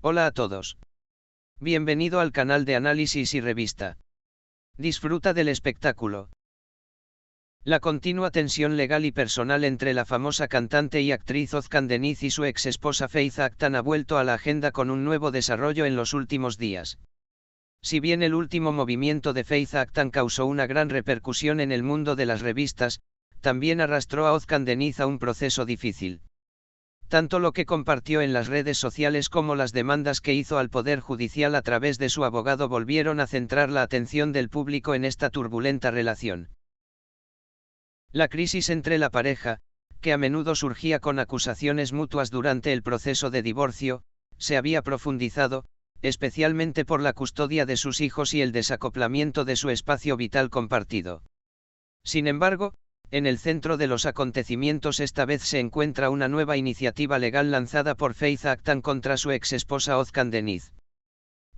Hola a todos. Bienvenido al canal de análisis y revista. Disfruta del espectáculo. La continua tensión legal y personal entre la famosa cantante y actriz Özkan Deniz y su ex esposa Faith Aktan ha vuelto a la agenda con un nuevo desarrollo en los últimos días. Si bien el último movimiento de Faith Aktan causó una gran repercusión en el mundo de las revistas, también arrastró a Özkan Deniz a un proceso difícil. Tanto lo que compartió en las redes sociales como las demandas que hizo al Poder Judicial a través de su abogado volvieron a centrar la atención del público en esta turbulenta relación. La crisis entre la pareja, que a menudo surgía con acusaciones mutuas durante el proceso de divorcio, se había profundizado, especialmente por la custodia de sus hijos y el desacoplamiento de su espacio vital compartido. Sin embargo, en el centro de los acontecimientos esta vez se encuentra una nueva iniciativa legal lanzada por Faith Aktan contra su ex esposa Özkan Deniz.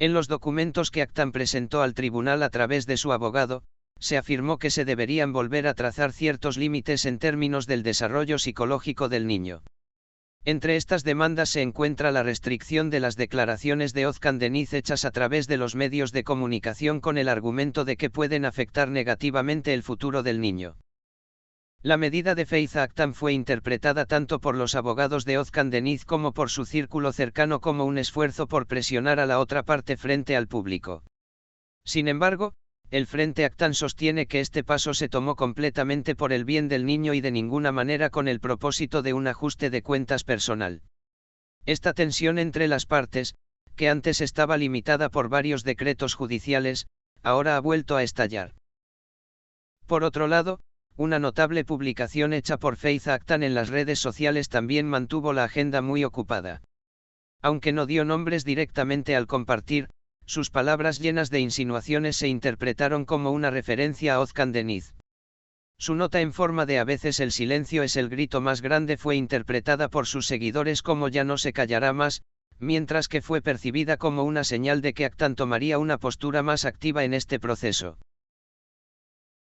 En los documentos que Aktan presentó al tribunal a través de su abogado, se afirmó que se deberían volver a trazar ciertos límites en términos del desarrollo psicológico del niño. Entre estas demandas se encuentra la restricción de las declaraciones de Özkan Deniz hechas a través de los medios de comunicación con el argumento de que pueden afectar negativamente el futuro del niño. La medida de Faith Aktan fue interpretada tanto por los abogados de Özkan Deniz como por su círculo cercano como un esfuerzo por presionar a la otra parte frente al público. Sin embargo, el Frente Aktan sostiene que este paso se tomó completamente por el bien del niño y de ninguna manera con el propósito de un ajuste de cuentas personal. Esta tensión entre las partes, que antes estaba limitada por varios decretos judiciales, ahora ha vuelto a estallar. Por otro lado, una notable publicación hecha por Faith Aktan en las redes sociales también mantuvo la agenda muy ocupada. Aunque no dio nombres directamente al compartir, sus palabras llenas de insinuaciones se interpretaron como una referencia a Özkan Deniz. Su nota en forma de "a veces el silencio es el grito más grande" fue interpretada por sus seguidores como "ya no se callará más", mientras que fue percibida como una señal de que Aktan tomaría una postura más activa en este proceso.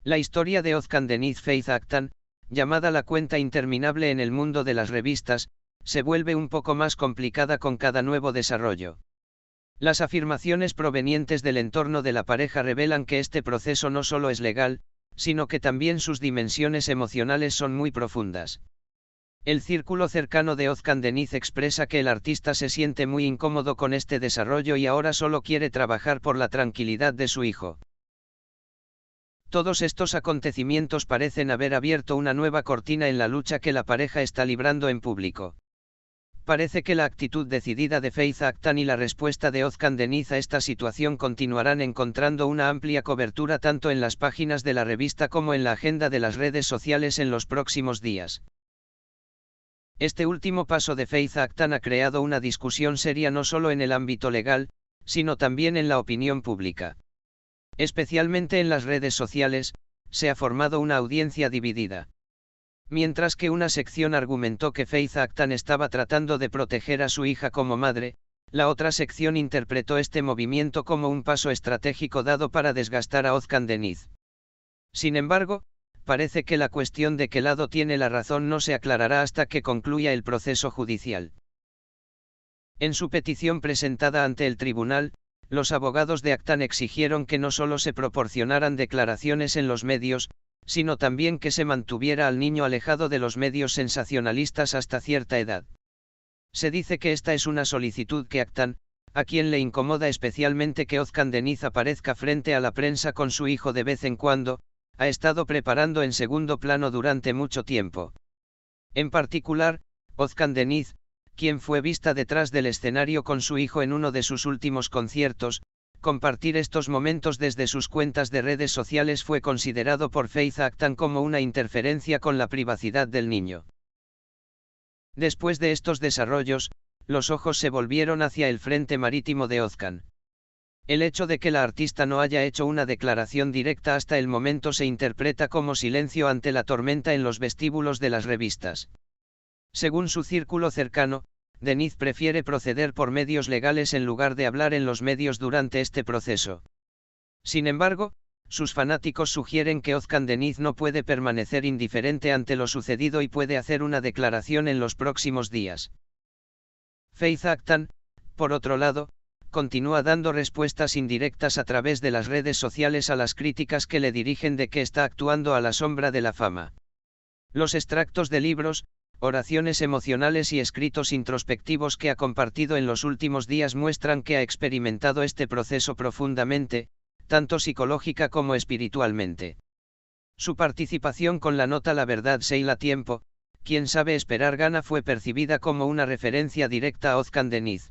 La historia de Özkan Deniz Faith Aktan, llamada la cuenta interminable en el mundo de las revistas, se vuelve un poco más complicada con cada nuevo desarrollo. Las afirmaciones provenientes del entorno de la pareja revelan que este proceso no solo es legal, sino que también sus dimensiones emocionales son muy profundas. El círculo cercano de Özkan Deniz expresa que el artista se siente muy incómodo con este desarrollo y ahora solo quiere trabajar por la tranquilidad de su hijo. Todos estos acontecimientos parecen haber abierto una nueva cortina en la lucha que la pareja está librando en público. Parece que la actitud decidida de Faith Aktan y la respuesta de Özkan Deniz a esta situación continuarán encontrando una amplia cobertura tanto en las páginas de la revista como en la agenda de las redes sociales en los próximos días. Este último paso de Faith Aktan ha creado una discusión seria no solo en el ámbito legal, sino también en la opinión pública. Especialmente en las redes sociales, se ha formado una audiencia dividida. Mientras que una sección argumentó que Faith Aktan estaba tratando de proteger a su hija como madre, la otra sección interpretó este movimiento como un paso estratégico dado para desgastar a Özkan Deniz. Sin embargo, parece que la cuestión de qué lado tiene la razón no se aclarará hasta que concluya el proceso judicial. En su petición presentada ante el tribunal, los abogados de Aktan exigieron que no solo se proporcionaran declaraciones en los medios, sino también que se mantuviera al niño alejado de los medios sensacionalistas hasta cierta edad. Se dice que esta es una solicitud que Aktan, a quien le incomoda especialmente que Özkan Deniz aparezca frente a la prensa con su hijo de vez en cuando, ha estado preparando en segundo plano durante mucho tiempo. En particular, Özkan Deniz, quien fue vista detrás del escenario con su hijo en uno de sus últimos conciertos, compartir estos momentos desde sus cuentas de redes sociales fue considerado por Faith Aktan como una interferencia con la privacidad del niño. Después de estos desarrollos, los ojos se volvieron hacia el frente marítimo de Özkan. El hecho de que la artista no haya hecho una declaración directa hasta el momento se interpreta como silencio ante la tormenta en los vestíbulos de las revistas. Según su círculo cercano, Deniz prefiere proceder por medios legales en lugar de hablar en los medios durante este proceso. Sin embargo, sus fanáticos sugieren que Özkan Deniz no puede permanecer indiferente ante lo sucedido y puede hacer una declaración en los próximos días. Faith Aktan, por otro lado, continúa dando respuestas indirectas a través de las redes sociales a las críticas que le dirigen de que está actuando a la sombra de la fama. Los extractos de libros, oraciones emocionales y escritos introspectivos que ha compartido en los últimos días muestran que ha experimentado este proceso profundamente, tanto psicológica como espiritualmente. Su participación con la nota La verdad se hila tiempo, quien sabe esperar gana fue percibida como una referencia directa a Ozcan Deniz.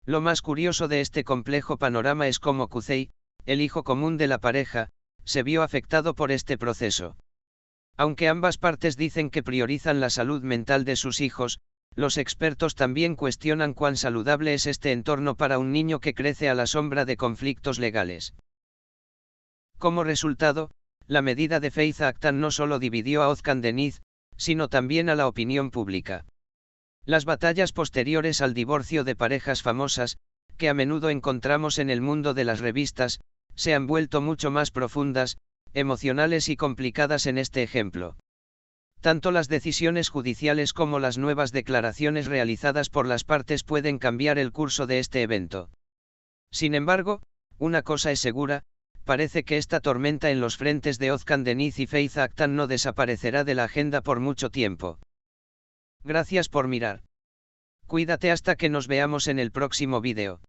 Lo más curioso de este complejo panorama es cómo Kucey, el hijo común de la pareja, se vio afectado por este proceso. Aunque ambas partes dicen que priorizan la salud mental de sus hijos, los expertos también cuestionan cuán saludable es este entorno para un niño que crece a la sombra de conflictos legales. Como resultado, la medida de Faith Actan no solo dividió a Ozcan Deniz, sino también a la opinión pública. Las batallas posteriores al divorcio de parejas famosas, que a menudo encontramos en el mundo de las revistas, se han vuelto mucho más profundas, emocionales y complicadas en este ejemplo. Tanto las decisiones judiciales como las nuevas declaraciones realizadas por las partes pueden cambiar el curso de este evento. Sin embargo, una cosa es segura, parece que esta tormenta en los frentes de Ozcan Deniz y Faith Actan no desaparecerá de la agenda por mucho tiempo. Gracias por mirar. Cuídate hasta que nos veamos en el próximo vídeo.